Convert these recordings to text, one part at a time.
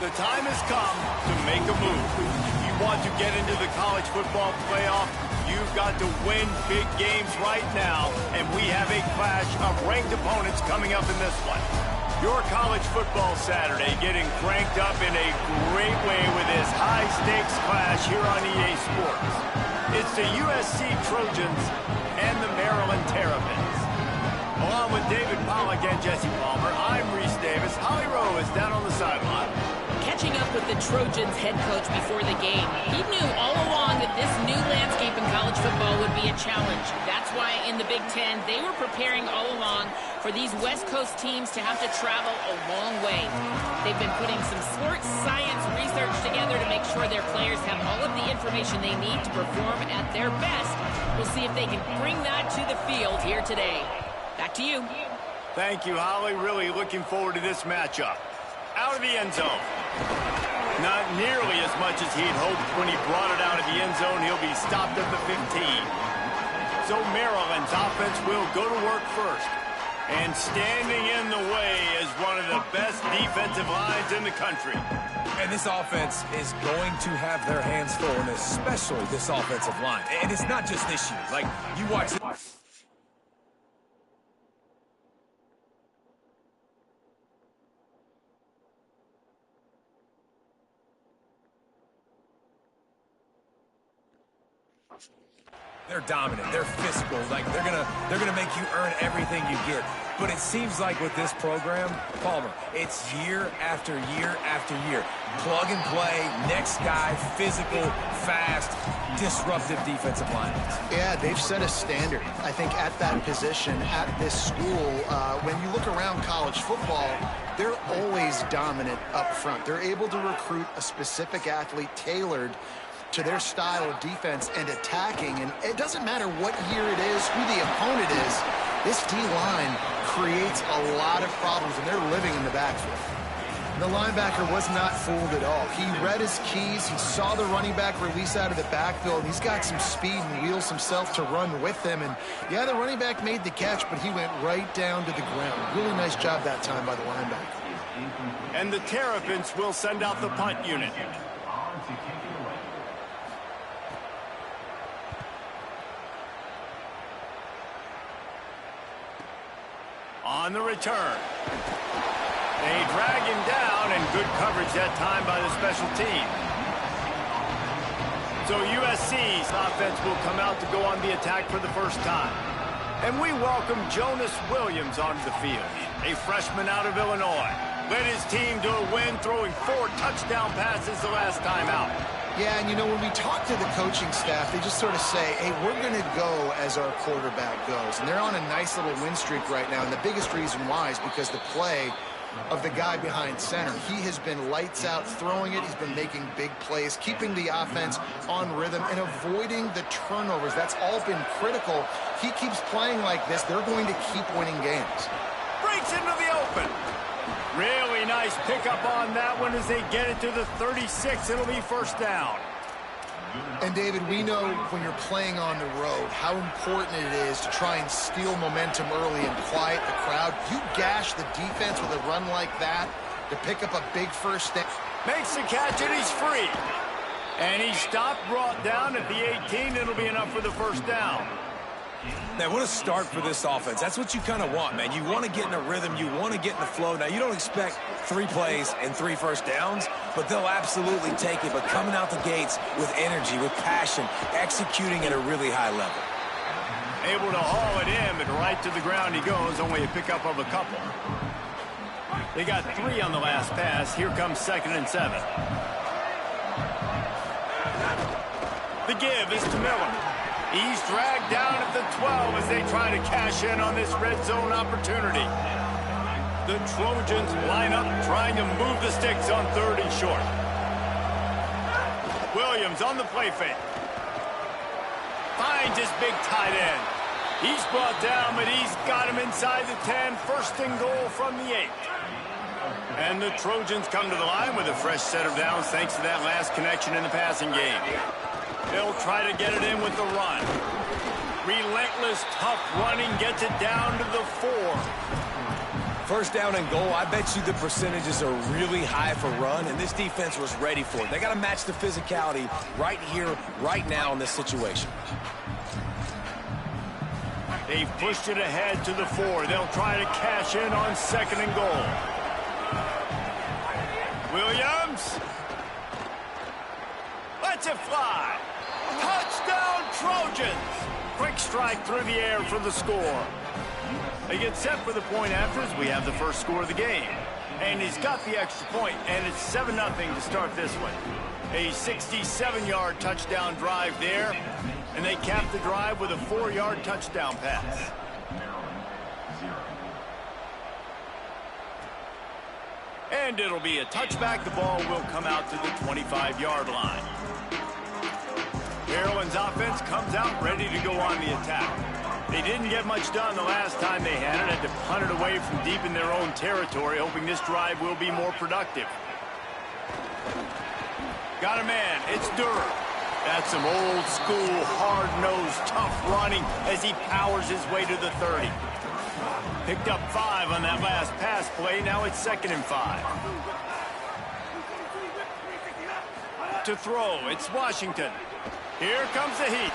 The time has come to make a move. If you want to get into the college football playoff, you've got to win big games right now, and we have a clash of ranked opponents coming up in this one. Your college football Saturday getting cranked up in a great way with this high-stakes clash here on EA Sports. It's the USC Trojans and the Maryland Terrapins. Along with David Pollack and Jesse Palmer, I'm Reese Davis. Holly Rowe is down on the sideline. Catching up with the Trojans head coach before the game, he knew all along that this new landscape in college football would be a challenge. That's why in the Big Ten, they were preparing all along for these West Coast teams to have to travel a long way. They've been putting some sports science research together to make sure their players have all of the information they need to perform at their best. We'll see if they can bring that to the field here today. Back to you. Thank you, Holly. Really looking forward to this matchup. Out of the end zone. Not nearly as much as he'd hoped when he brought it out of the end zone. He'll be stopped at the 15. So Maryland's offense will go to work first. And standing in the way is one of the best defensive lines in the country. And this offense is going to have their hands full, and especially this offensive line. And it's not just this year. Like, you watch it. They're dominant. They're physical. Like they're gonna make you earn everything you get. But it seems like with this program, Palmer, it's year after year after year. Plug and play, next guy, physical, fast, disruptive defensive linemen. Yeah, they've set a standard, I think, at that position, at this school. When you look around college football, they're always dominant up front. They're able to recruit a specific athlete tailored to their style of defense and attacking, and it doesn't matter what year it is, who the opponent is, this D-line creates a lot of problems, and they're living in the backfield. The linebacker was not fooled at all. He read his keys, he saw the running back release out of the backfield, and he's got some speed and wheels himself to run with them, and yeah, the running back made the catch, but he went right down to the ground. Really nice job that time by the linebacker. And the Terrapins will send out the punt unit. On the return. They drag him down, and good coverage that time by the special team. So USC's offense will come out to go on the attack for the first time. And we welcome Jonas Williams onto the field, a freshman out of Illinois. Led his team to a win, throwing 4 touchdown passes the last time out. Yeah, and you know, when we talk to the coaching staff, they just sort of say, hey, we're going to go as our quarterback goes. And they're on a nice little win streak right now, and the biggest reason why is because the play of the guy behind center. He has been lights out throwing it. He's been making big plays, keeping the offense on rhythm, and avoiding the turnovers. That's all been critical. He keeps playing like this, they're going to keep winning games. Breaks into the open. Really nice pickup on that one as they get it to the 36. It'll be first down. And, David, we know when you're playing on the road how important it is to try and steal momentum early and quiet the crowd. You gash the defense with a run like that to pick up a big first down. Makes the catch, and he's free. And he's stopped, brought down at the 18. It'll be enough for the first down. Man, what a start for this offense. That's what you kind of want, man. You want to get in a rhythm. You want to get in the flow. Now, you don't expect 3 plays and 3 first downs, but they'll absolutely take it. But coming out the gates with energy, with passion, executing at a really high level. Able to haul it in, but right to the ground he goes. Only a pickup of a couple. They got 3 on the last pass. Here comes 2nd and 7. The give is to Miller. He's dragged down at the 12 as they try to cash in on this red zone opportunity. The Trojans line up trying to move the sticks on 3rd and short. Williams on the play fake. Finds his big tight end. He's brought down, but he's got him inside the 10. 1st and goal from the 8. And the Trojans come to the line with a fresh set of downs thanks to that last connection in the passing game. They'll try to get it in with the run. Relentless, tough running gets it down to the 4. First down and goal, I bet you the percentages are really high for run, and this defense was ready for it. They got to match the physicality right here, right now in this situation. They've pushed it ahead to the 4. They'll try to cash in on 2nd and goal. Williams. Lets it fly. Touchdown, Trojans. Quick strike through the air for the score. They get set for the point after as we have the first score of the game. And he's got the extra point, and it's 7-0 to start this one. A 67-yard touchdown drive there, and they cap the drive with a 4-yard touchdown pass. And it'll be a touchback. The ball will come out to the 25-yard line. Maryland's offense comes out ready to go on the attack. They didn't get much done the last time they had it. Had to punt it away from deep in their own territory, hoping this drive will be more productive. Got a man. It's Durham. That's some old school, hard-nosed, tough running as he powers his way to the 30. Picked up 5 on that last pass play. Now it's 2nd and 5. To throw, it's Washington. Here comes the heat.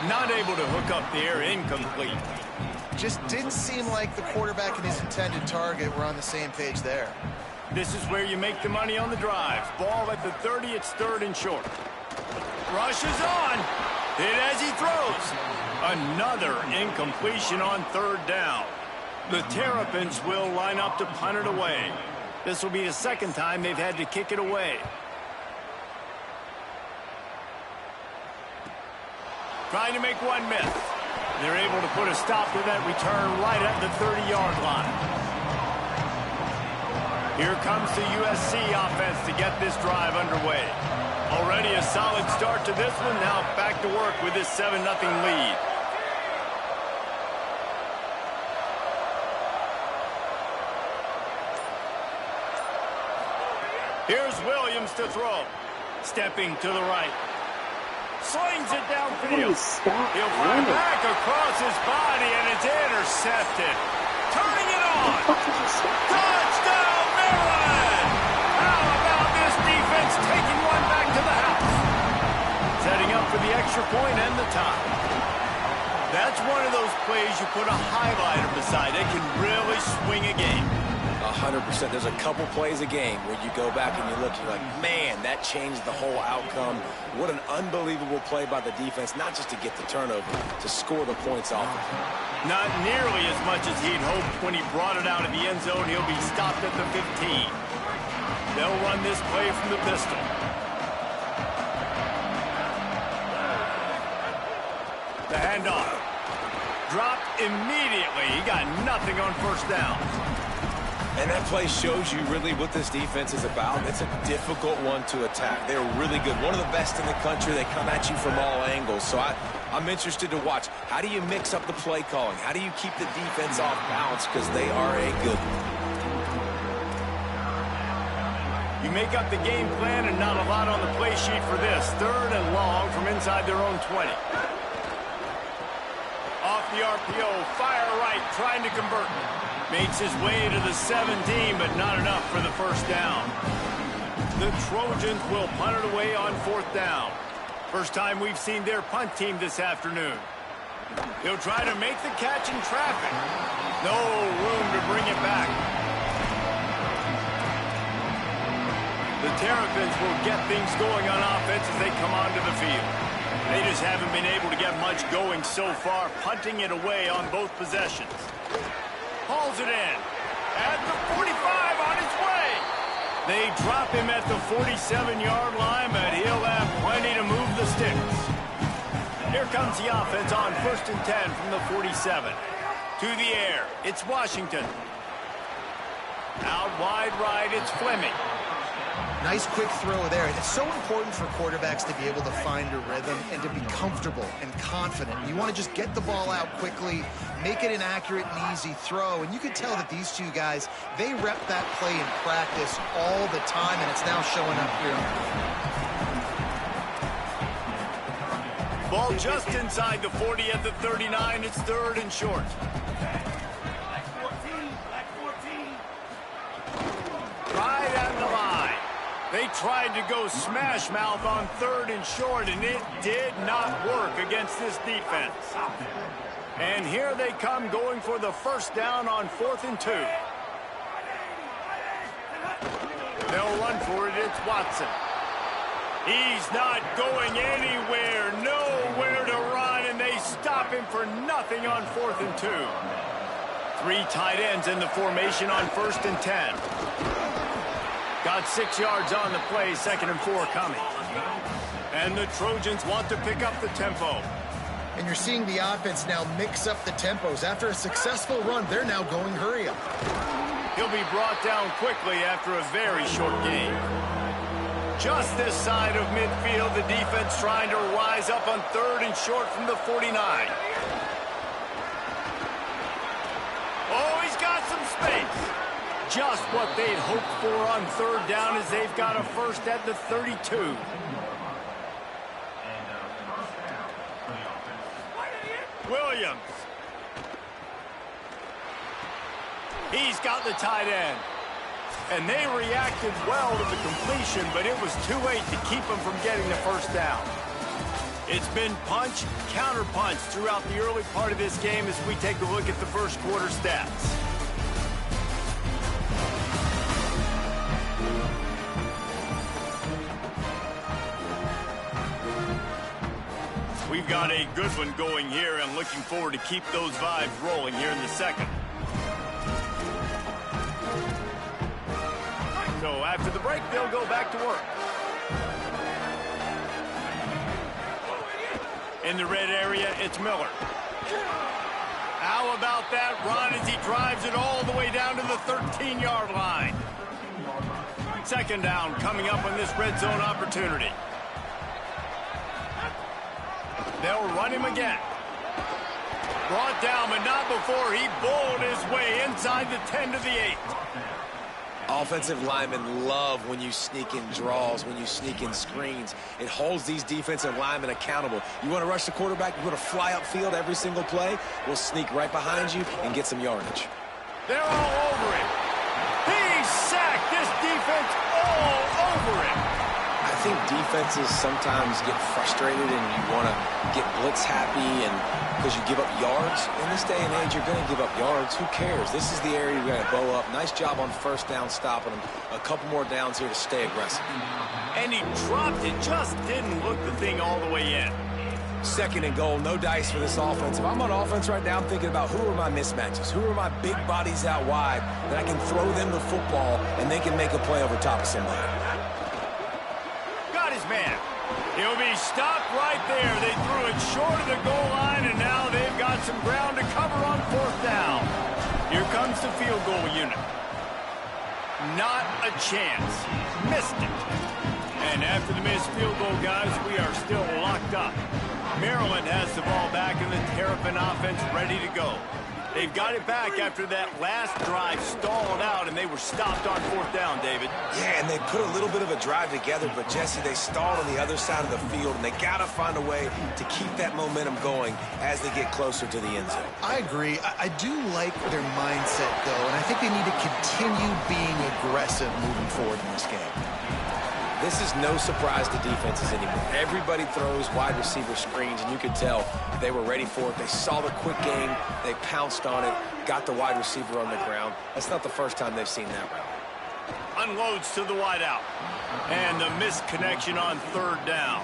Not able to hook up there, incomplete. Just didn't seem like the quarterback and his intended target were on the same page there. This is where you make the money on the drive. Ball at the 30, it's 3rd and short. Rushes on. Hit as he throws. Another incompletion on 3rd down. The Terrapins will line up to punt it away. This will be the 2nd time they've had to kick it away. Trying to make one miss. They're able to put a stop to that return right at the 30-yard line. Here comes the USC offense to get this drive underway. Already a solid start to this one. Now back to work with this 7-0 lead. Here's Williams to throw. Stepping to the right. Slings it downfield. He'll fly back across his body, and it's intercepted. Turning it on. Touchdown, Maryland! How about this defense taking one back to the house? Setting up for the extra point and the tie. That's one of those plays you put a highlighter beside. It can really swing a game. 100%. There's a couple plays a game where you go back and you look, you're like, man, that changed the whole outcome. What an unbelievable play by the defense, not just to get the turnover, to score the points off of it. Not nearly as much as he'd hoped when he brought it out of the end zone. He'll be stopped at the 15. They'll run this play from the pistol. The handoff. Dropped immediately. He got nothing on 1st down. And that play shows you really what this defense is about. It's a difficult one to attack. They're really good. One of the best in the country. They come at you from all angles. So I'm interested to watch. How do you mix up the play calling? How do you keep the defense off balance? Because they are a good one. You make up the game plan and not a lot on the play sheet for this. 3rd and long from inside their own 20. Off the RPO, fire right, trying to convert. Makes his way to the 17, but not enough for the 1st down. The Trojans will punt it away on 4th down. First time we've seen their punt team this afternoon. He'll try to make the catch in traffic. No room to bring it back. The Terrapins will get things going on offense as they come onto the field. They just haven't been able to get much going so far, punting it away on both possessions. Hauls it in. At the 45 on his way. They drop him at the 47-yard line, but he'll have plenty to move the sticks. Here comes the offense on 1st and 10 from the 47. To the air, it's Washington. Out wide right, it's Fleming. Nice quick throw there. It's so important for quarterbacks to be able to find a rhythm and to be comfortable and confident. You want to just get the ball out quickly, make it an accurate and easy throw. And you can tell that these two guys, they rep that play in practice all the time, and it's now showing up here. Ball just inside the 40 at the 39. It's 3rd and short. tried to go smash mouth on 3rd and short, and it did not work against this defense. And here they come going for the first down on 4th and 2. They'll run for it. It's Watson. He's not going anywhere, nowhere to run, and they stop him for nothing on 4th and 2. 3 tight ends in the formation on 1st and 10. Got 6 yards on the play, 2nd and 4 coming. And the Trojans want to pick up the tempo. And you're seeing the offense now mix up the tempos. After a successful run, they're now going hurry up. He'll be brought down quickly after a very short game. Just this side of midfield, the defense trying to rise up on 3rd and short from the 49. Oh, he's got some space. Just what they'd hoped for on 3rd down as they've got a first at the 32. Williams. He's got the tight end. And they reacted well to the completion, but it was too late to keep them from getting the first down. It's been punch, counter punch throughout the early part of this game as we take a look at the first quarter stats. We've got a good one going here and looking forward to keep those vibes rolling here in the second. So after the break, they'll go back to work. In the red area, it's Miller. How about that run as he drives it all the way down to the 13-yard line? 2nd down coming up on this red zone opportunity. They'll run him again. Brought down, but not before he bowled his way inside the 10 to the 8. Offensive linemen love when you sneak in draws, when you sneak in screens. It holds these defensive linemen accountable. You want to rush the quarterback, you want to fly upfield every single play, we'll sneak right behind you and get some yardage. They're all over it. He's sacked. This defense all over it. I think defenses sometimes get frustrated and you want to get blitz happy and because you give up yards. In this day and age, you're going to give up yards. Who cares? This is the area you're going to bow up. Nice job on 1st down stopping them. A couple more downs here to stay aggressive. And he dropped it. Just didn't look the thing all the way in. 2nd and goal. No dice for this offense. If I'm on offense right now, I'm thinking about who are my mismatches? Who are my big bodies out wide that I can throw them the football and they can make a play over top of somebody. Man, he'll be stopped right there. They threw it short of the goal line, and now they've got some ground to cover on 4th down. Here comes the field goal unit. Not a chance. Missed it. And after the missed field goal, guys, we are still locked up. Maryland has the ball back, and the Terrapin offense ready to go. They've got it back after that last drive stalled out, and they were stopped on 4th down, David. Yeah, and they put a little bit of a drive together, but, Jesse, they stalled on the other side of the field, and they got to find a way to keep that momentum going as they get closer to the end zone. I agree. I do like their mindset, though, and I think they need to continue being aggressive moving forward in this game. This is no surprise to defenses anymore. Everybody throws wide receiver screens, and you could tell they were ready for it. They saw the quick game. They pounced on it, got the wide receiver on the ground. That's not the first time they've seen that route. Unloads to the wideout. And the missed connection on 3rd down.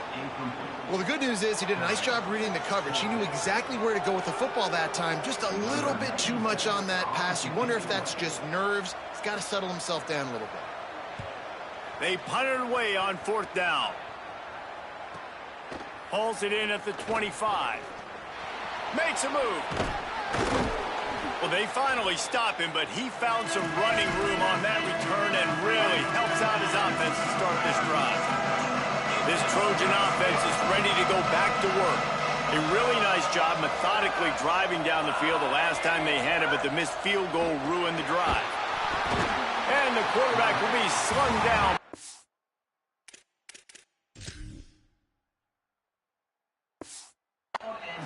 Well, the good news is he did a nice job reading the coverage. He knew exactly where to go with the football that time. Just a little bit too much on that pass. You wonder if that's just nerves. He's got to settle himself down a little bit. They punted away on 4th down. Hauls it in at the 25. Makes a move. Well, they finally stop him, but he found some running room on that return and really helps out his offense to start this drive. This Trojan offense is ready to go back to work. A really nice job methodically driving down the field the last time they had it, but the missed field goal ruined the drive. And the quarterback will be slung down.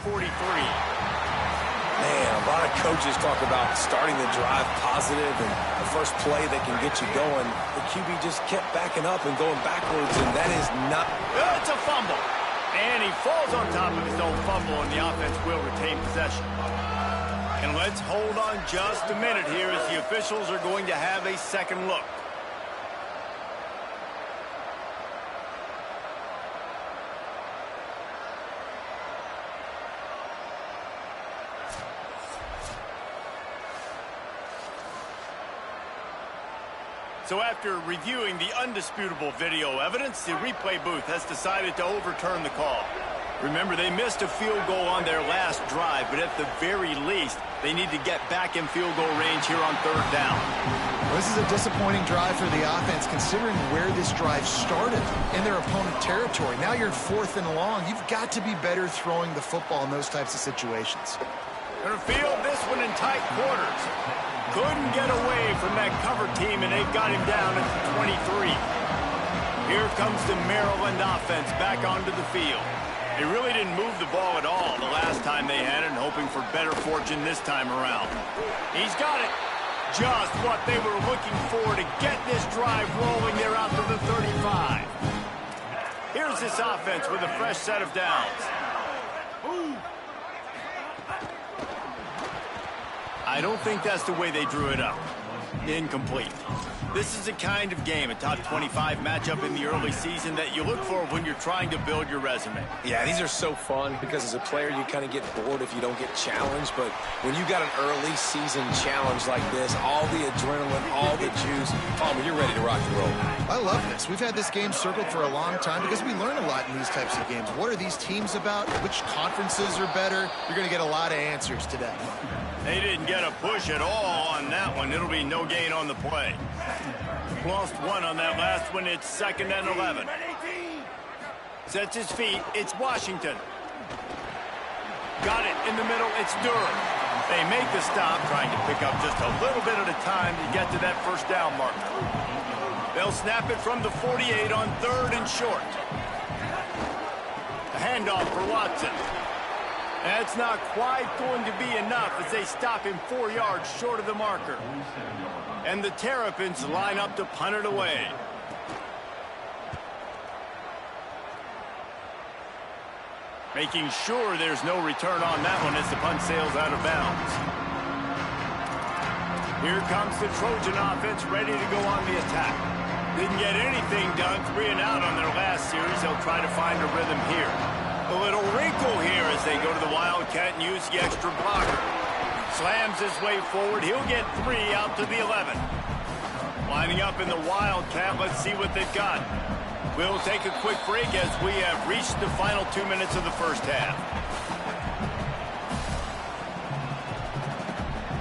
43. Man, a lot of coaches talk about starting the drive positive and the first play that can get you going. The QB just kept backing up and going backwards, and that is not... It's a fumble. And he falls on top of his own fumble, and the offense will retain possession. And let's hold on just a minute here as the officials are going to have a second look. So after reviewing the undisputable video evidence, the replay booth has decided to overturn the call. Remember, they missed a field goal on their last drive, but at the very least, they need to get back in field goal range here on third down. Well, this is a disappointing drive for the offense, considering where this drive started in their opponent territory. Now you're 4th and long. You've got to be better throwing the football in those types of situations. Gonna field this one in tight quarters. Couldn't get away from that cover team, and they've got him down at the 23. Here comes the Maryland offense back onto the field. They really didn't move the ball at all the last time they had it, and hoping for better fortune this time around. He's got it. Just what they were looking for to get this drive rolling there out to the 35. Here's this offense with a fresh set of downs. I don't think that's the way they drew it up. Incomplete. This is the kind of game, a top 25 matchup in the early season, that you look for when you're trying to build your resume. Yeah, these are so fun because as a player, you kind of get bored if you don't get challenged. But when you got an early season challenge like this, all the adrenaline, all the juice, Palmer, you're ready to rock and roll. I love this. We've had this game circled for a long time because we learn a lot in these types of games. What are these teams about? Which conferences are better? You're going to get a lot of answers today. They didn't get a push at all on that one. It'll be no gain on the play. Lost one on that last one. It's 2nd and 11. Sets his feet. It's Washington. Got it in the middle. It's Durham. They make the stop, trying to pick up just a little bit at a time to get to that first down marker. They'll snap it from the 48 on 3rd and short. A handoff for Watson. That's not quite going to be enough as they stop him 4 yards short of the marker. And the Terrapins line up to punt it away. Making sure there's no return on that one as the punt sails out of bounds. Here comes the Trojan offense ready to go on the attack. Didn't get anything done 3 and out on their last series. They'll try to find a rhythm here. A little wrinkle here as they go to the Wildcat and use the extra blocker. Slams his way forward. He'll get 3 out to the 11. Lining up in the Wildcat. Let's see what they've got. We'll take a quick break as we have reached the final 2 minutes of the first half.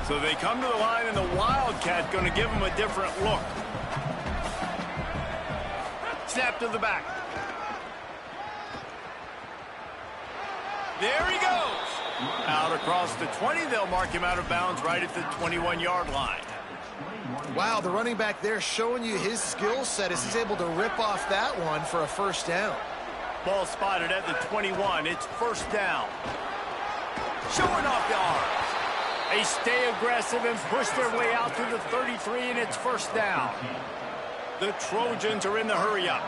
So they come to the line, and the Wildcat going to give them a different look. Snap to the back. There he goes. Out across the 20. They'll mark him out of bounds right at the 21-yard line. Wow, the running back there showing you his skill set as he's able to rip off that one for a first down. Ball spotted at the 21. It's first down. Showing off the arms. They stay aggressive and push their way out to the 33, and it's first down. The Trojans are in the hurry-up.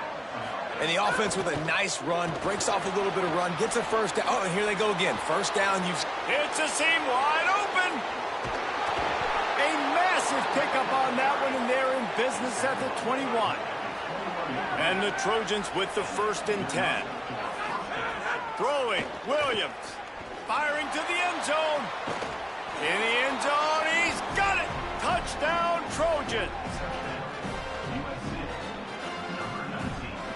And the offense with a nice run, breaks off a little bit of run, gets a first down. Oh, and here they go again. First down. It's a seam wide open. A massive pickup on that one, and they're in business at the 21. And the Trojans with the 1st and 10. Throwing, Williams. Firing to the end zone. In the end zone, he's got it. Touchdown, Trojans.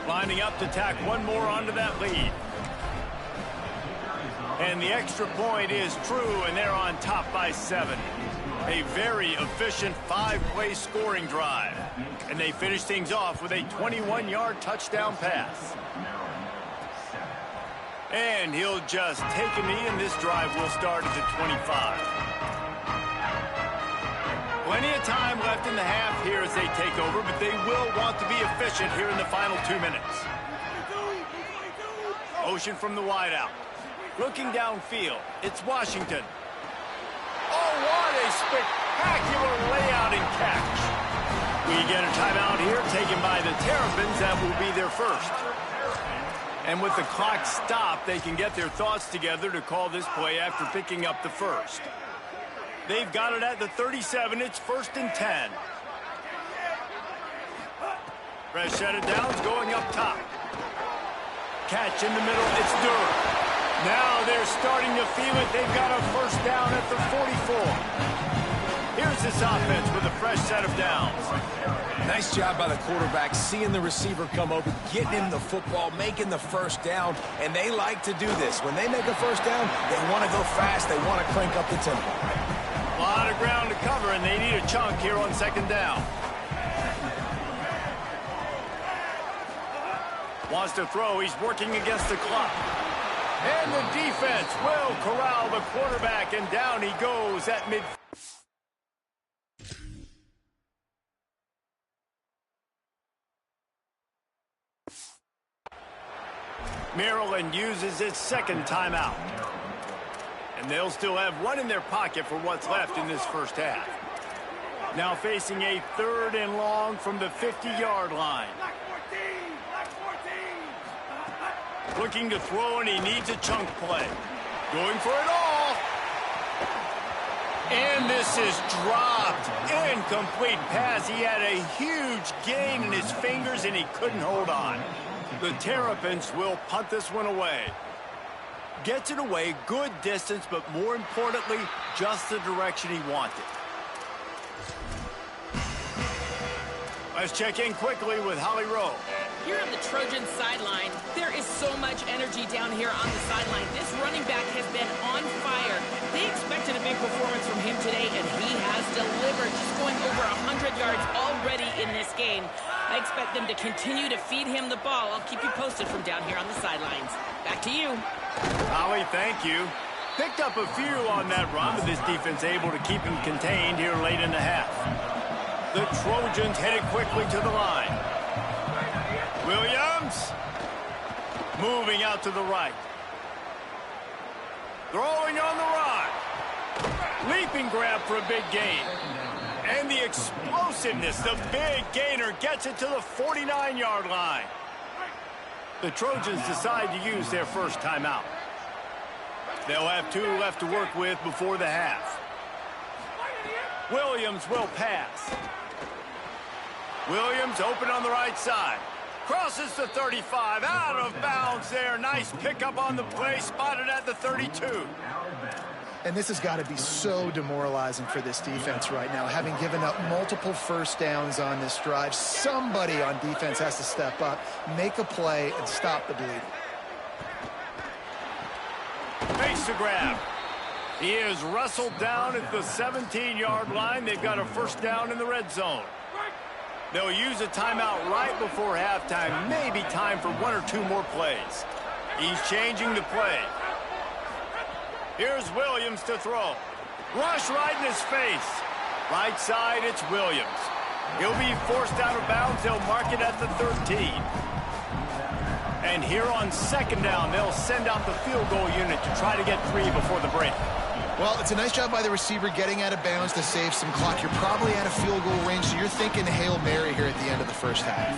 Lining up to tack one more onto that lead. And the extra point is true, and they're on top by 7. A very efficient 5-play scoring drive. And they finish things off with a 21-yard touchdown pass. And he'll just take a knee, and this drive will start at the 25. Plenty of time left in the half here as they take over, but they will want to be efficient here in the final 2 minutes. Motion from the wideout. Looking downfield, it's Washington. Oh, what a spectacular layout and catch. We get a timeout here taken by the Terrapins. That will be their first. And with the clock stopped, they can get their thoughts together to call this play after picking up the first. They've got it at the 37. It's 1st and 10. Fresh set of downs going up top. Catch in the middle. It's Durham. Now they're starting to feel it. They've got a first down at the 44. Here's this offense with a fresh set of downs. Nice job by the quarterback, seeing the receiver come over, getting him the football, making the first down, and they like to do this. When they make a first down, they want to go fast. They want to crank up the tempo. A lot of ground to cover, and they need a chunk here on 2nd down. Wants to throw. He's working against the clock. And the defense will corral the quarterback, and down he goes at mid. Maryland uses its 2nd timeout. And they'll still have one in their pocket for what's left in this first half. Now facing a 3rd and long from the 50-yard line. Looking to throw, and he needs a chunk play. Going for it all. And this is dropped. Incomplete pass. He had a huge gain in his fingers, and he couldn't hold on. The Terrapins will punt this one away. Gets it away, good distance, but more importantly, just the direction he wanted. Let's check in quickly with Holly Rowe. Here on the Trojan sideline, there is so much energy down here on the sideline. This running back has been on fire. They expected a big performance from him today, and he has delivered, just going over 100 yards already in this game. I expect them to continue to feed him the ball. I'll keep you posted from down here on the sidelines. Back to you. Holly, thank you. Picked up a few on that run, but this defense able to keep him contained here late in the half. The Trojans headed quickly to the line. Williams moving out to the right. Throwing on the run. Leaping grab for a big gain. And the explosiveness, the big gainer gets it to the 49-yard line. The Trojans decide to use their first timeout. They'll have 2 left to work with before the half. Williams will pass. Williams open on the right side. Crosses the 35, out of bounds there. Nice pickup on the play, spotted at the 32. And this has got to be so demoralizing for this defense right now. Having given up multiple first downs on this drive, somebody on defense has to step up, make a play, and stop the bleeding. Makes the grab. He is wrestled down at the 17-yard line. They've got a first down in the red zone. They'll use a timeout right before halftime. Maybe time for 1 or 2 more plays. He's changing the play. Here's Williams to throw. Rush right in his face. Right side, it's Williams. He'll be forced out of bounds. They'll mark it at the 13. And here on 2nd down, they'll send out the field goal unit to try to get 3 before the break. Well, it's a nice job by the receiver getting out of bounds to save some clock. You're probably out of field goal range, so you're thinking Hail Mary here at the end of the first half.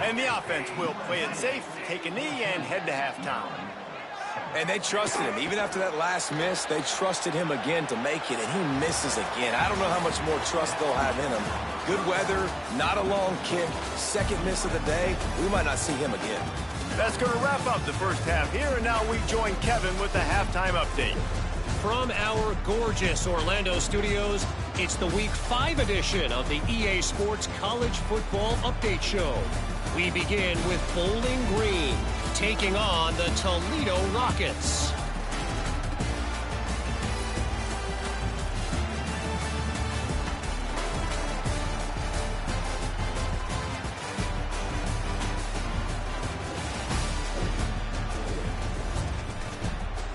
And the offense will play it safe, take a knee, and head to halftime. And they trusted him. Even after that last miss, they trusted him again to make it, and he misses again. I don't know how much more trust they'll have in him. Good weather, not a long kick, 2nd miss of the day. We might not see him again. That's going to wrap up the first half here, and now we join Kevin with the halftime update. From our gorgeous Orlando studios, it's the Week 5 edition of the EA Sports College Football Update Show. We begin with Bowling Green, taking on the Toledo Rockets.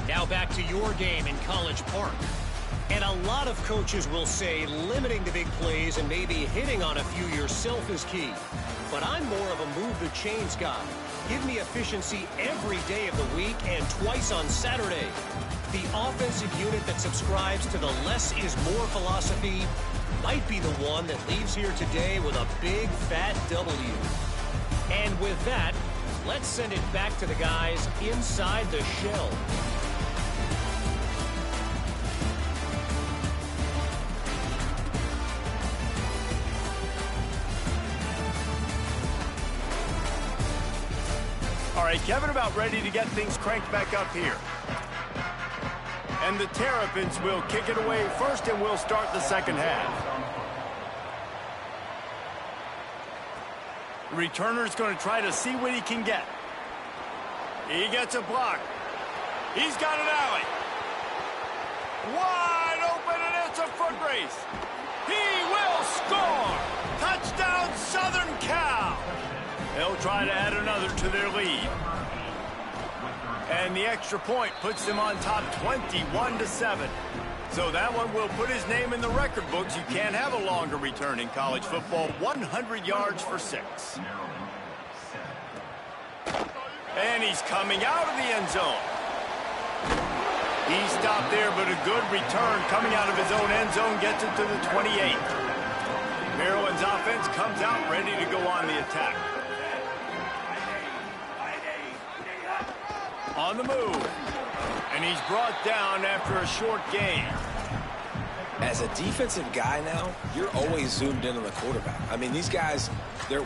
Now back to your game in College Park. And a lot of coaches will say limiting the big plays and maybe hitting on a few yourself is key. But I'm more of a move the chains guy. Give me efficiency every day of the week and twice on Saturday. The offensive unit that subscribes to the less is more philosophy might be the one that leaves here today with a big fat W. And with that, let's send it back to the guys inside the shell. All right, Kevin, about ready to get things cranked back up here. And the Terrapins will kick it away first, and we'll start the second half. The returner's going to try to see what he can get. He gets a block. He's got an alley. Wide open, and it's a foot race. He will score! Touchdown, Southern Cal! They'll try to add another to their lead. And the extra point puts them on top 21-7. So that one will put his name in the record books. You can't have a longer return in college football. 100 yards for 6. And he's coming out of the end zone. He stopped there, but a good return coming out of his own end zone gets it to the 28. Maryland's offense comes out ready to go on the attack. On the move. And he's brought down after a short gain. As a defensive guy now, you're always zoomed in on the quarterback. I mean, these guys,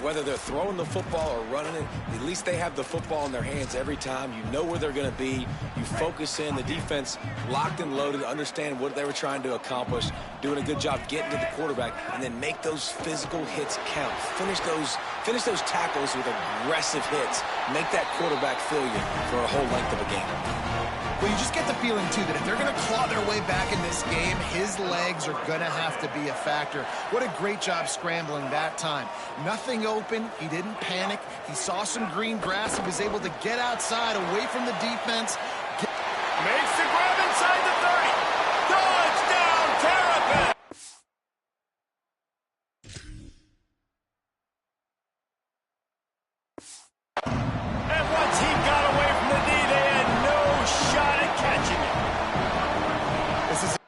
whether they're throwing the football or running it, at least they have the football in their hands every time. You know where they're going to be. You focus in. The defense locked and loaded, understand what they were trying to accomplish, doing a good job getting to the quarterback, and then make those physical hits count. Finish those tackles with aggressive hits. Make that quarterback feel you for a whole length of a game. Well, you just get the feeling, too, that if they're going to claw their way back in this game, his legs are going to have to be a factor. What a great job scrambling that time. Nothing open. He didn't panic. He saw some green grass. He was able to get outside, away from the defense. Makes the grab inside the 30. Touchdown, Terrapins! And once he got away from the knee, they had no shot at catching it. This is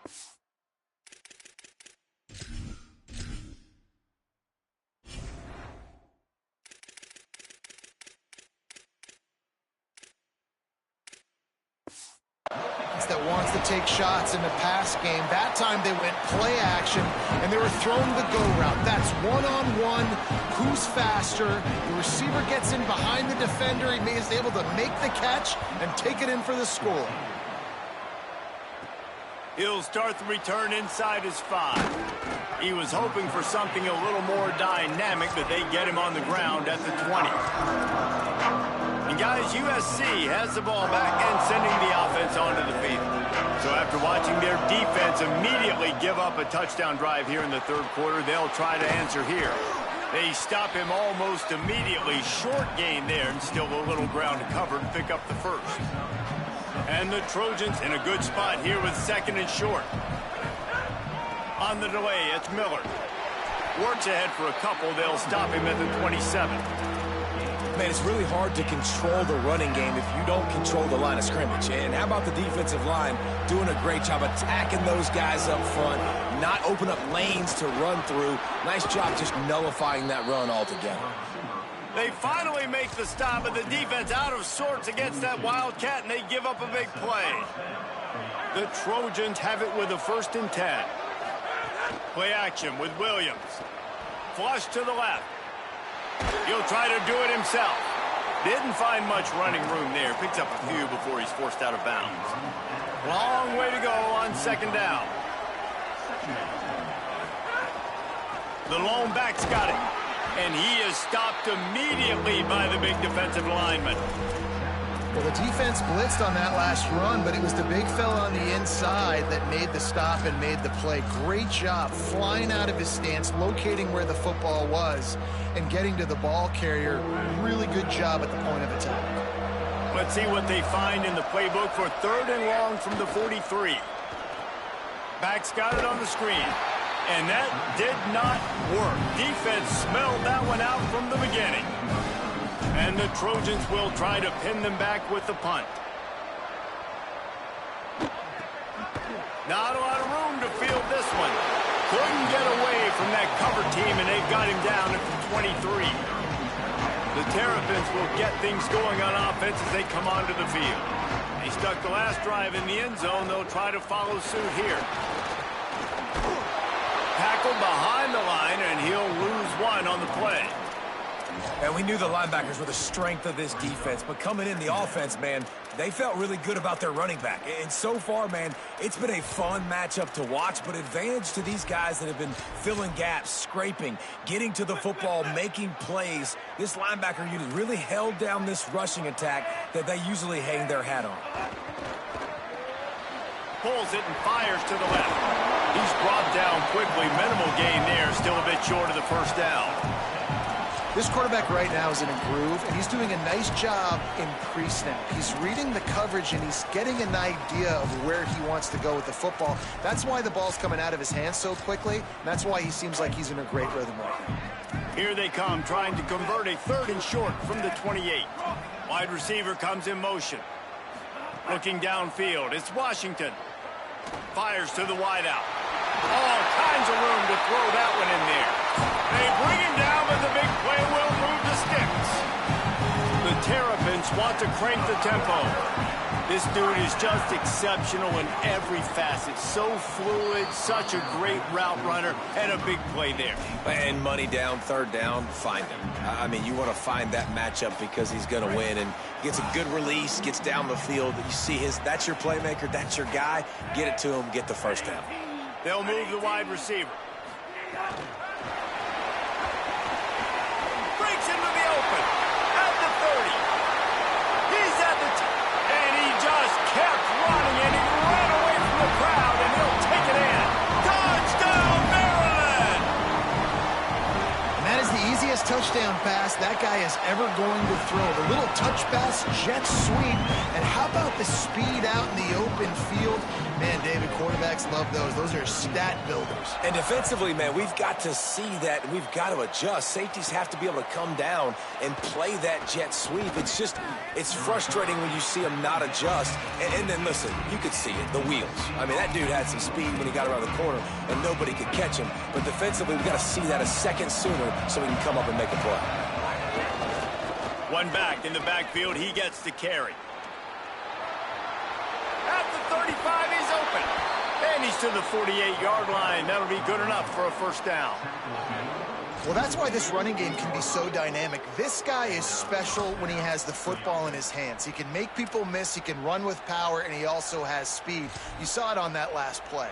that wants to take shots in the pass game. That time they went play action, and they were throwing the go route. That's one-on-one. Who's faster? The receiver gets in behind the defender. He is able to make the catch and take it in for the score. He'll start the return inside his 5. He was hoping for something a little more dynamic, but they get him on the ground at the 20. And guys, USC has the ball back and sending the offense onto the field. So after watching their defense immediately give up a touchdown drive here in the third quarter, they'll try to answer here. They stop him almost immediately. Short gain there, and still a little ground to cover and pick up the first. And the Trojans in a good spot here with second and short. On the delay, it's Miller. Works ahead for a couple. They'll stop him at the 27. Man, it's really hard to control the running game if you don't control the line of scrimmage. And how about the defensive line doing a great job attacking those guys up front, not open up lanes to run through. Nice job just nullifying that run altogether. They finally make the stop, but the defense out of sorts against that Wildcat, and they give up a big play. The Trojans have it with a 1st and 10. Play action with Williams. Flush to the left. He'll try to do it himself. Didn't find much running room there. Picks up a few before he's forced out of bounds. Long way to go on second down. The lone back's got it. And he is stopped immediately by the big defensive lineman. Well, the defense blitzed on that last run, but it was the big fella on the inside that made the stop and made the play. Great job flying out of his stance, locating where the football was, and getting to the ball carrier. Really good job at the point of attack. Let's see what they find in the playbook for 3rd and long from the 43. Back's got it on the screen. And that did not work. Defense smelled that one out from the beginning. And the Trojans will try to pin them back with the punt. Not a lot of room to field this one. Couldn't get away from that cover team, and they got him down at the 23. The Terrapins will get things going on offense as they come onto the field. They stuck the last drive in the end zone. They'll try to follow suit here. Tackled behind the line, and he'll lose one on the play. And we knew the linebackers were the strength of this defense, but coming in the offense, man, they felt really good about their running back. And so far, man, it's been a fun matchup to watch, but advantage to these guys that have been filling gaps, scraping, getting to the football, making plays. This linebacker unit really held down this rushing attack that they usually hang their hat on. Pulls it and fires to the left. He's brought down quickly. Minimal gain there, still a bit short of the first down. This quarterback right now is in a groove, and he's doing a nice job in pre-snap. He's reading the coverage, and he's getting an idea of where he wants to go with the football. That's why the ball's coming out of his hands so quickly, and that's why he seems like he's in a great rhythm right now. Here they come, trying to convert a 3rd and short from the 28. Wide receiver comes in motion. Looking downfield, it's Washington. Fires to the wideout. All kinds of room to throw that one in there. They bring him down, but the big play will move the sticks. The Terrapins want to crank the tempo. This dude is just exceptional in every facet. So fluid, such a great route runner, and a big play there. And money down, 3rd down, find him. I mean, you want to find that matchup because he's going to win, and gets a good release, gets down the field. You see that's your playmaker, that's your guy. Get it to him, get the 1st down. They'll move the wide receiver. Breaks into the open at the 30. He's at the and he just kept running, and he ran away from the crowd, and he'll take it in. Touchdown, Maryland! And that is the easiest touchdown pass that guy is ever going to throw. The little touch pass, jet sweep, and how about the speed out in the open field? Man, David, quarterbacks love those. Those are stat builders. And defensively, man, we've got to see that, and we've got to adjust. Safeties have to be able to come down and play that jet sweep. It's frustrating when you see them not adjust. And then, listen, you could see it, the wheels. I mean, that dude had some speed when he got around the corner, and nobody could catch him. But defensively, we've got to see that a second sooner so we can come up and make a play. One back in the backfield, he gets the carry. At the 35, he's open. And he's to the 48-yard line. That'll be good enough for a 1st down. Well, that's why this running game can be so dynamic. This guy is special when he has the football in his hands. He can make people miss, he can run with power, and he also has speed. You saw it on that last play.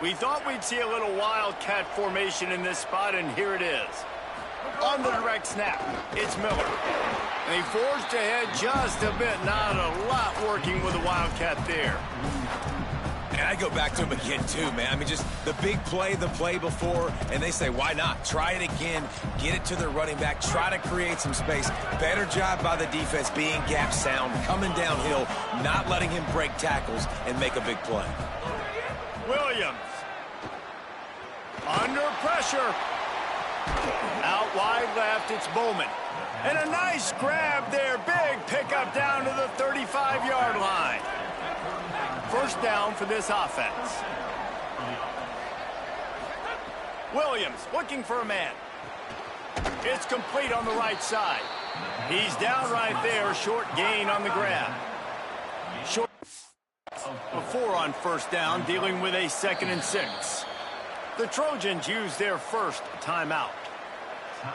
We thought we'd see a little wildcat formation in this spot, and here it is. On the direct snap, it's Miller. They forged ahead just a bit. Not a lot working with the wildcat there. And I go back to him again, too, man. I mean, just the big play, the play before, and they say, why not? Try it again, get it to their running back, try to create some space. Better job by the defense being gap sound, coming downhill, not letting him break tackles and make a big play. Williams. Under pressure. Out wide left, it's Bowman. And a nice grab there. Big pickup down to the 35-yard line. 1st down for this offense. Williams looking for a man. It's complete on the right side. He's down right there. Short gain on the grab. Short before on 1st down, dealing with a 2nd and 6. The Trojans use their 1st timeout.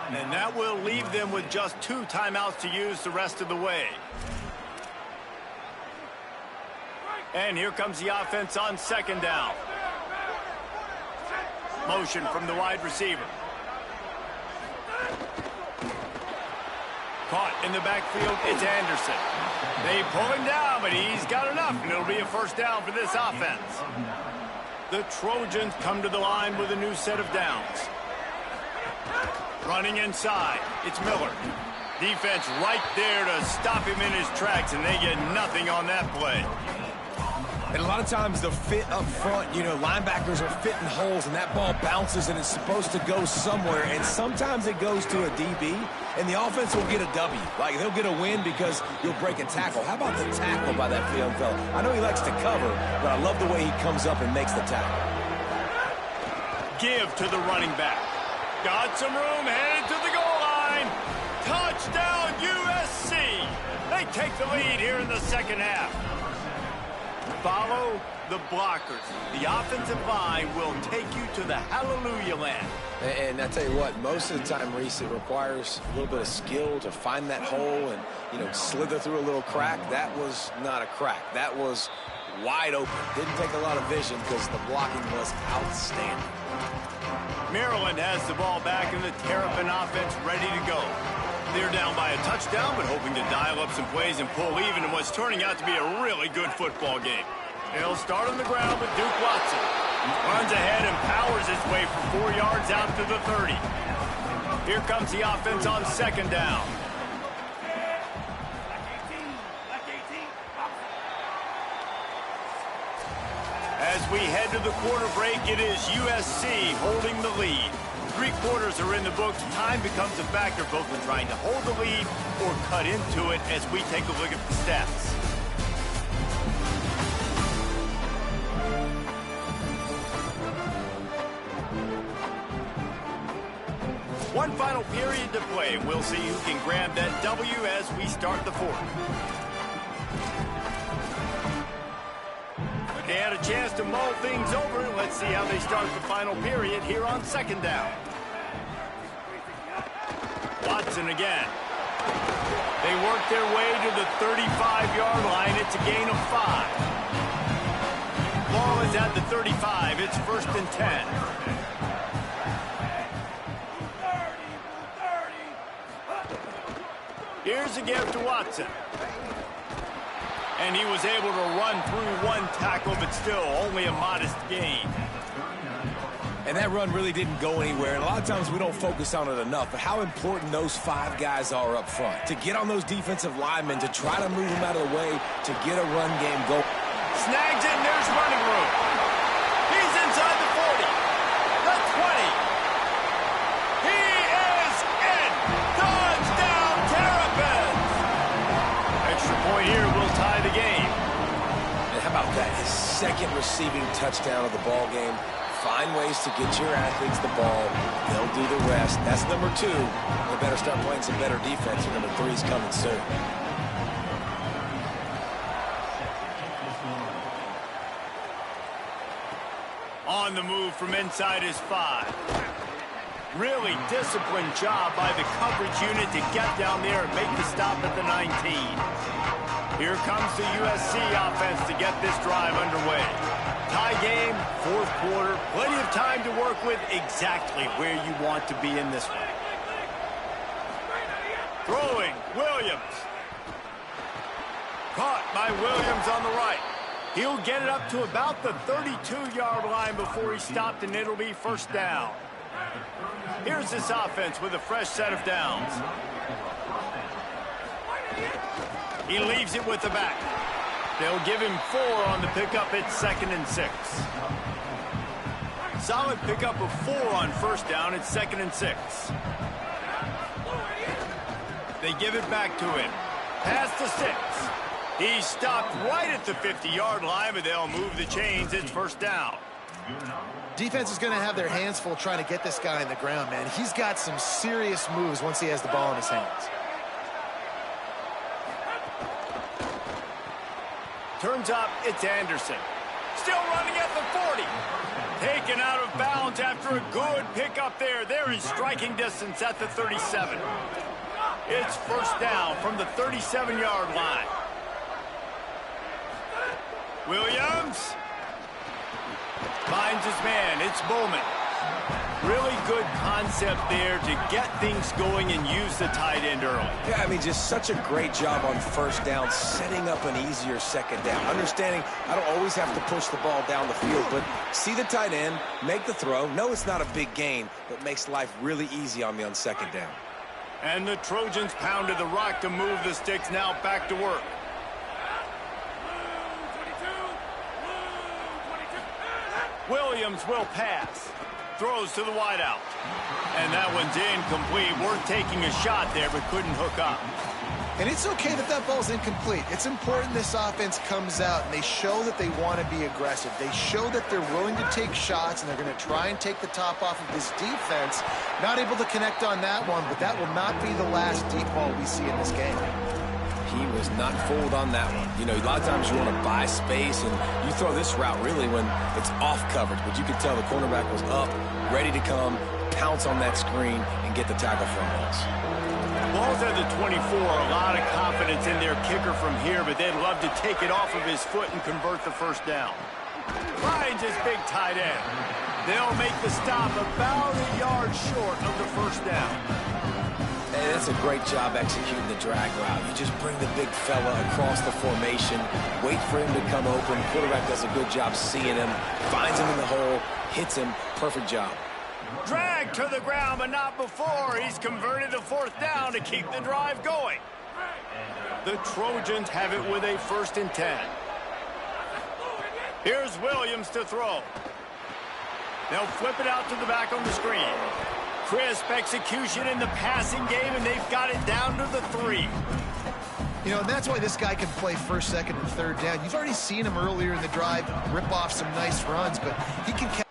And that will leave them with just 2 timeouts to use the rest of the way. And here comes the offense on 2nd down. Motion from the wide receiver. Caught in the backfield, it's Anderson. They pull him down, but he's got enough, and it'll be a 1st down for this offense. The Trojans come to the line with a new set of downs. Running inside, it's Miller. Defense right there to stop him in his tracks, and they get nothing on that play. And a lot of times the fit up front, you know, linebackers are fitting holes and that ball bounces and it's supposed to go somewhere. And sometimes it goes to a DB and the offense will get a W. Like they'll get a win because you'll break a tackle. How about the tackle by that young fella? I know he likes to cover, but I love the way he comes up and makes the tackle. Give to the running back. Got some room, headed to the goal line. Touchdown USC. They take the lead here in the second half. Follow the blockers. The offensive line will take you to the hallelujah land. And I tell you what, most of the time, Reese, it requires a little bit of skill to find that hole and, you know, slither through a little crack. That was not a crack. That was wide open. Didn't take a lot of vision because the blocking was outstanding. Maryland has the ball back and the Terrapin offense ready to go. They're down by a touchdown, but hoping to dial up some plays and pull even in what's turning out to be a really good football game. They'll start on the ground with Duke Watson. Runs ahead and powers his way for 4 yards out to the 30. Here comes the offense on second down. As we head to the quarter break, it is USC holding the lead. 3 quarters are in the books. Time becomes a factor both in trying to hold the lead or cut into it as we take a look at the stats. One final period to play. We'll see who can grab that W as we start the fourth. They had a chance to mull things over. Let's see how they start the final period here on second down. Watson again. They work their way to the 35-yard line. It's a gain of 5. Ball is at the 35. It's 1st and 10. Here's a give to Watson. And he was able to run through 1 tackle, but still only a modest gain. And that run really didn't go anywhere. And a lot of times we don't focus on it enough, but how important those 5 guys are up front. To get on those defensive linemen, to try to move them out of the way, to get a run game going. Snags it, and there's running room. He's inside the 40. The 20. He is in. Touchdown, Terrapins. Extra point here will tie the game. And how about that? His 2nd receiving touchdown of the ball game. Find ways to get your athletes the ball. They'll do the rest. That's number 2. They better start playing some better defense. And number 3 is coming soon. On the move from inside his 5. Really disciplined job by the coverage unit to get down there and make the stop at the 19. Here comes the USC offense to get this drive underway. Tie game, 4th quarter, plenty of time to work with, exactly where you want to be in this one. Throwing, Williams. Caught by Williams on the right. He'll get it up to about the 32-yard line before he stopped, and it'll be 1st down. Here's this offense with a fresh set of downs. He leaves it with the back. They'll give him 4 on the pickup. It's 2nd and 6. Solid pickup of 4 on 1st down. It's 2nd and 6. They give it back to him. Pass to 6. He stopped right at the 50-yard line, but they'll move the chains. It's 1st down. Defense is going to have their hands full trying to get this guy on the ground, man. He's got some serious moves once he has the ball in his hands. Turns up, it's Anderson. Still running at the 40. Taken out of bounds after a good pickup there. They're in striking distance at the 37. It's 1st down from the 37-yard line. Williams finds his man. It's Bowman. Really good concept there to get things going and use the tight end early. Yeah, I mean, just such a great job on 1st down, setting up an easier 2nd down. Understanding I don't always have to push the ball down the field, but see the tight end, make the throw. No, it's not a big gain, but makes life really easy on me on 2nd down. And the Trojans pounded the rock to move the sticks. Now back to work. Williams will pass. Throws to the wideout. And that one's incomplete. We're taking a shot there, but couldn't hook up. And it's okay that that ball's incomplete. It's important this offense comes out and they show that they want to be aggressive. They show that they're willing to take shots and they're going to try and take the top off of this defense. Not able to connect on that one, but that will not be the last deep ball we see in this game. He was not fooled on that one. You know, a lot of times you want to buy space, and you throw this route really when it's off coverage, but you could tell the cornerback was up, ready to come, pounce on that screen, and get the tackle from us. Ball's at the 24, a lot of confidence in their kicker from here, but they'd love to take it off of his foot and convert the first down. Finds his big tight end. They'll make the stop about a yard short of the first down. And that's a great job executing the drag route. You just bring the big fella across the formation, wait for him to come open. Quarterback does a good job seeing him, finds him in the hole, hits him. Perfect job. Drag to the ground, but not before. He's converted a fourth down to keep the drive going. The Trojans have it with a 1st and 10. Here's Williams to throw. They'll flip it out to the back on the screen. Crisp execution in the passing game, and they've got it down to the 3. You know, and that's why this guy can play 1st, 2nd, and 3rd down. You've already seen him earlier in the drive rip off some nice runs, but he can catch.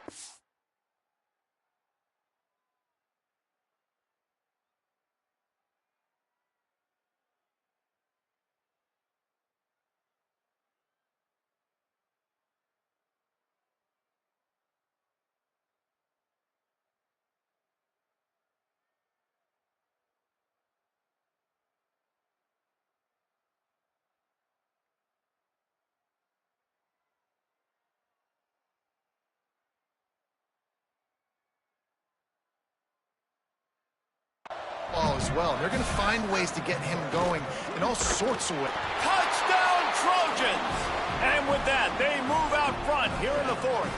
As well. They're going to find ways to get him going in all sorts of ways. Touchdown, Trojans! And with that, they move out front here in the 4th.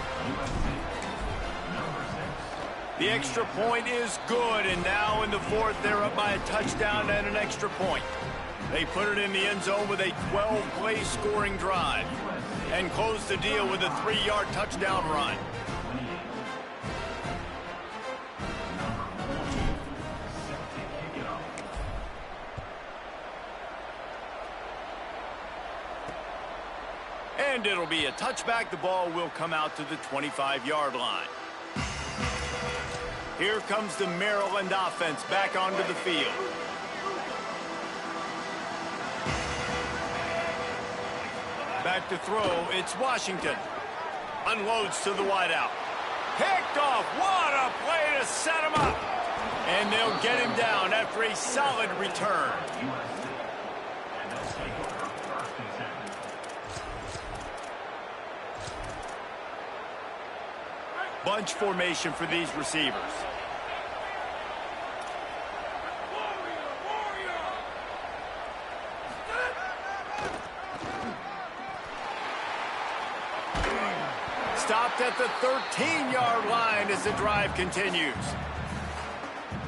The extra point is good, and now in the 4th, they're up by a touchdown and an extra point. They put it in the end zone with a 12-play scoring drive and close the deal with a 3-yard touchdown run. And it'll be a touchback. The ball will come out to the 25-yard line. Here comes the Maryland offense back onto the field. Back to throw, it's Washington. Unloads to the wideout. Picked off, what a play to set him up. And they'll get him down after a solid return. Bunch formation for these receivers. Stopped at the 13-yard line as the drive continues.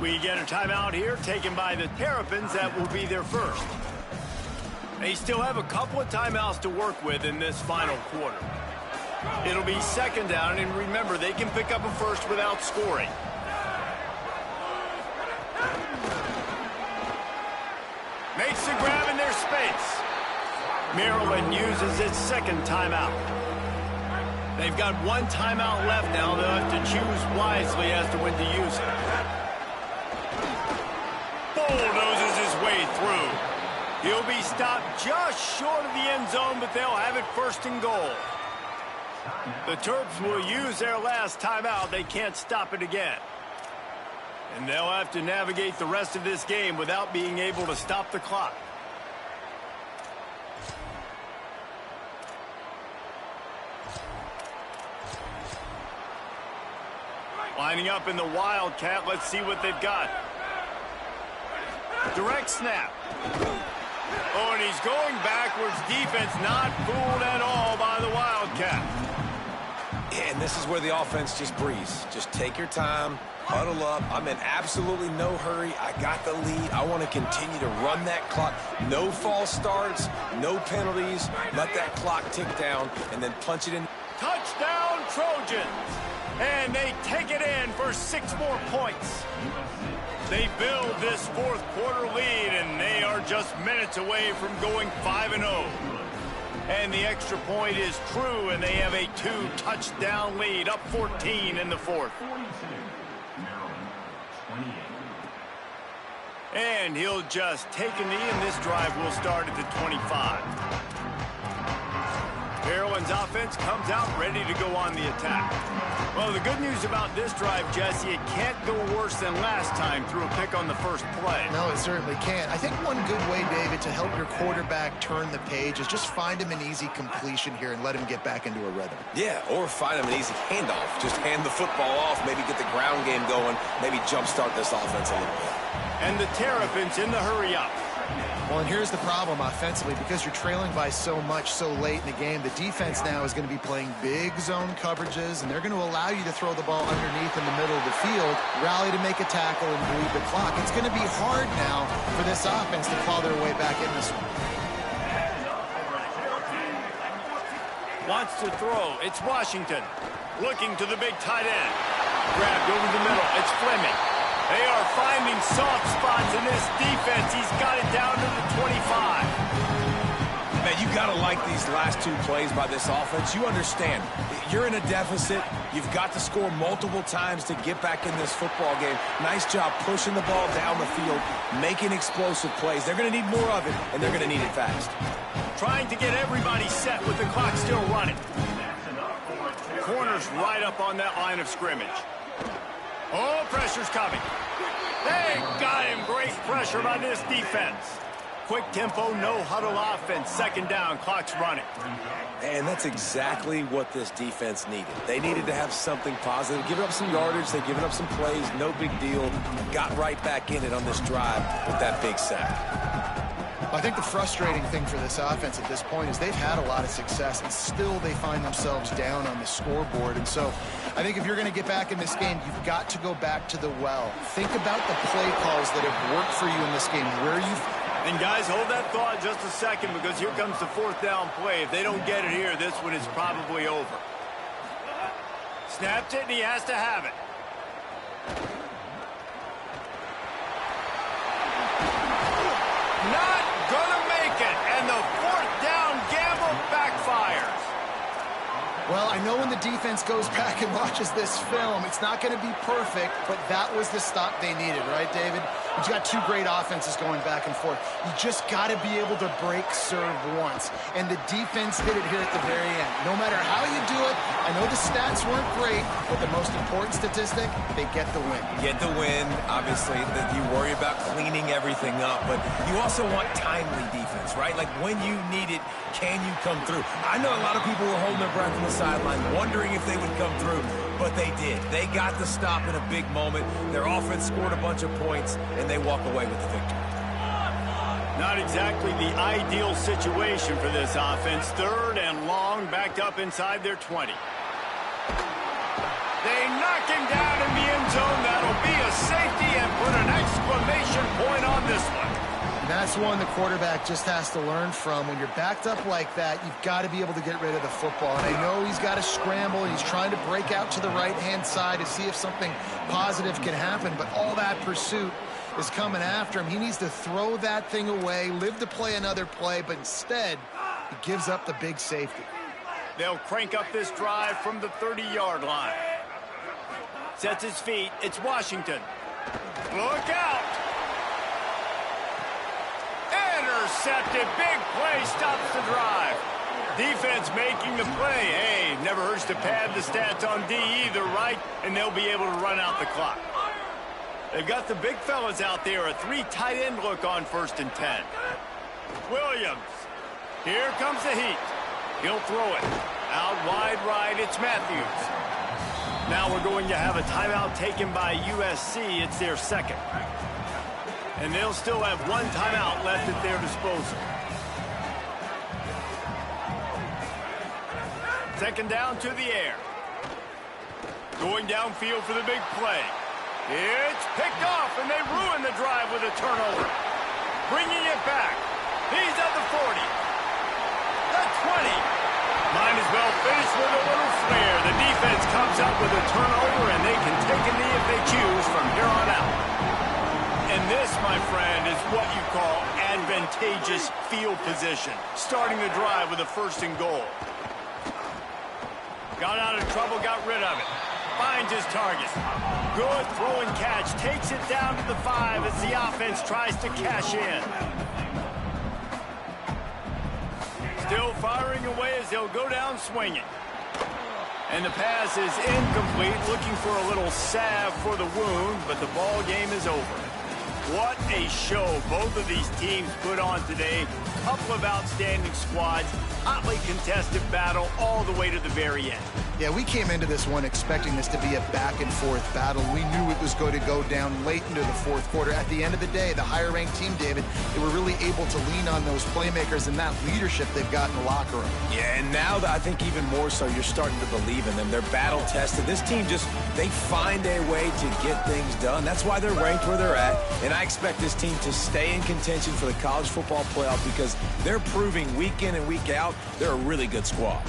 We get a timeout here taken by the Terrapins. That will be their first. They still have a couple of timeouts to work with in this final quarter. It'll be 2nd down, and remember, they can pick up a first without scoring. Makes the grab in their space. Maryland uses its 2nd timeout. They've got 1 timeout left now. They'll have to choose wisely as to when to use it. Bulldozes his way through. He'll be stopped just short of the end zone, but they'll have it 1st and goal. The Terps will use their last timeout. They can't stop it again. And they'll have to navigate the rest of this game without being able to stop the clock. Lining up in the Wildcat. Let's see what they've got. Direct snap. Oh, and he's going backwards. Defense not fooled at all by the Wildcat. And this is where the offense just breathes. Just take your time, huddle up. I'm in absolutely no hurry. I got the lead. I want to continue to run that clock. No false starts, no penalties. Let that clock tick down and then punch it in. Touchdown, Trojans. And they take it in for 6 more points. They build this fourth quarter lead, and they are just minutes away from going 5-0. And the extra point is true, and they have a 2-touchdown lead, up 14 in the fourth. And he'll just take a knee, and this drive will start at the 25. Maryland's offense comes out ready to go on the attack. Well, the good news about this drive, Jesse, it can't go worse than last time through a pick on the first play. No, it certainly can't. I think one good way, David, to help your quarterback turn the page is just find him an easy completion here and let him get back into a rhythm. Yeah, or find him an easy handoff. Just hand the football off, maybe get the ground game going, maybe jumpstart this offense a little bit. And the Terrapins in the hurry up. Well, and here's the problem offensively. Because you're trailing by so much so late in the game, the defense now is going to be playing big zone coverages, and they're going to allow you to throw the ball underneath in the middle of the field, rally to make a tackle, and bleed the clock. It's going to be hard now for this offense to claw their way back in this one. Wants to throw. It's Washington. Looking to the big tight end. Grabbed over the middle. It's Fleming. They are finding soft spots in this defense. He's got it down to the 25. Man, you got to like these last 2 plays by this offense. You understand. You're in a deficit. You've got to score multiple times to get back in this football game. Nice job pushing the ball down the field, making explosive plays. They're going to need more of it, and they're going to need it fast. Trying to get everybody set with the clock still running. Corner's right up on that line of scrimmage. Oh, pressure's coming. They got him. Great pressure by this defense. Quick tempo, no huddle offense. Second down, clock's running. And that's exactly what this defense needed. They needed to have something positive. Giving up some yardage, they've given up some plays, no big deal. Got right back in it on this drive with that big sack. I think the frustrating thing for this offense at this point is they've had a lot of success, and still they find themselves down on the scoreboard. And so I think if you're going to get back in this game, you've got to go back to the well. Think about the play calls that have worked for you in this game. And guys, hold that thought just a second, because here comes the fourth down play. If they don't get it here, this one is probably over. Snapped it, and he has to have it. Not gonna make it, and the fourth down gamble backfires. Well, I know when the defense goes back and watches this film, it's not going to be perfect, but that was the stop they needed, right, David? You've got 2 great offenses going back and forth. You just got to be able to break serve once, and the defense did it here at the very end. No matter how you do it, I know the stats weren't great, but the most important statistic, they get the win. Get the win, obviously. You worry about cleaning everything up, but you also want timely defense, right? Like when you need it, can you come through? I know a lot of people were holding their breath on the sideline, wondering if they would come through, but they did. They got the stop in a big moment. Their offense scored a bunch of points, and they walk away with the victory. Not exactly the ideal situation for this offense. 3rd and long, backed up inside their 20. They knock him down in the end zone. That'll be a safety and put an exclamation point on this one. That's one the quarterback just has to learn from. When you're backed up like that, you've got to be able to get rid of the football. And I know he's got to scramble, and he's trying to break out to the right-hand side to see if something positive can happen, but all that pursuit is coming after him. He needs to throw that thing away, live to play another play, but instead, he gives up the big safety. They'll crank up this drive from the 30-yard line. Sets his feet. It's Washington. Look out! Intercepted. Big play stops the drive. Defense making the play. Hey, never hurts to pad the stats on D either, right? And they'll be able to run out the clock. They've got the big fellas out there. A 3 tight end look on 1st and 10. Williams. Here comes the heat. He'll throw it. Out wide right, it's Matthews. Now we're going to have a timeout taken by USC. It's their 2nd. And they'll still have 1 timeout left at their disposal. 2nd down to the air. Going downfield for the big play. It's picked off, and they ruin the drive with a turnover. Bringing it back. He's at the 40. The 20. Line is will finish with a little flair. The defense comes up with a turnover, and they can take a knee if they choose from here on out. And this, my friend, is what you call advantageous field position. Starting the drive with a 1st and goal. Got out of trouble, got rid of it. Finds his target. Good throw and catch. Takes it down to the 5 as the offense tries to cash in. Still firing away as they'll go down swinging. And the pass is incomplete. Looking for a little salve for the wound, but the ball game is over. What a show both of these teams put on today. Couple of outstanding squads. Hotly contested battle all the way to the very end. Yeah, we came into this one expecting this to be a back-and-forth battle. We knew it was going to go down late into the 4th quarter. At the end of the day, the higher-ranked team, David, they were really able to lean on those playmakers and that leadership they've got in the locker room. Yeah, and now I think even more so, you're starting to believe in them. They're battle-tested. This team they find a way to get things done. That's why they're ranked where they're at, and I expect this team to stay in contention for the college football playoff because they're proving week in and week out they're a really good squad.